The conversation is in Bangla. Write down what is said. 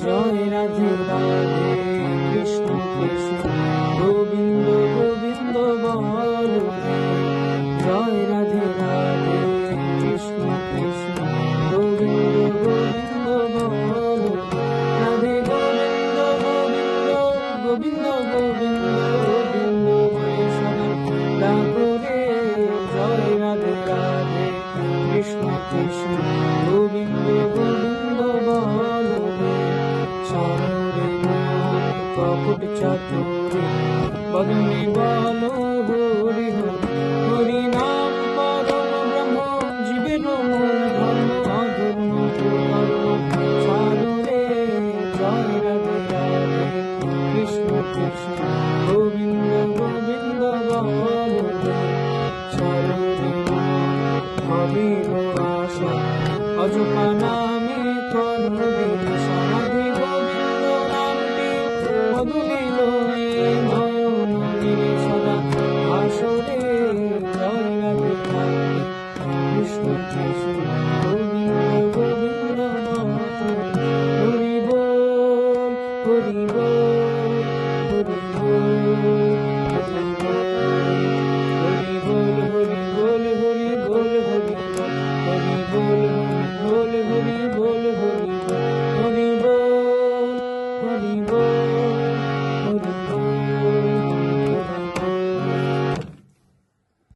জয় রাধে রাধে কৃষ্ণ কৃষ্ণ গোবিন্দ গোবিন্দ বল জয় রাধে রাধে কৃষ্ণ কৃষ্ণ গোবিন্দ গোবিন্দ বল রাধে গোবিন্দ গোবিন্দ গোবিন্দ গোবিন্দ বলে সদা ডাকো রে জয় রাধে রাধে কৃষ্ণ কৃষ্ণ গোবিন্দ গোবিন্দ বল কপট চাতুরে বদনে বল হরি হরি নাম পরম ব্রহ্ম জীবের মূল ধর্ম অধর্ম সারে জয় রাধে রাধে কৃষ্ণ কৃষ্ণ গোবিন্দ গোবিন্দ বল সারে হরির আশা অজপা নামে করবে সমাধি গোবিন্দ নামটি মধুলিল নয়ন নীলে সদা আসরে জয় রাধে রাধে কৃষ্ণ কৃষ্ণ গোবিন্দ গোবিন্দ হরি বল হরি বল।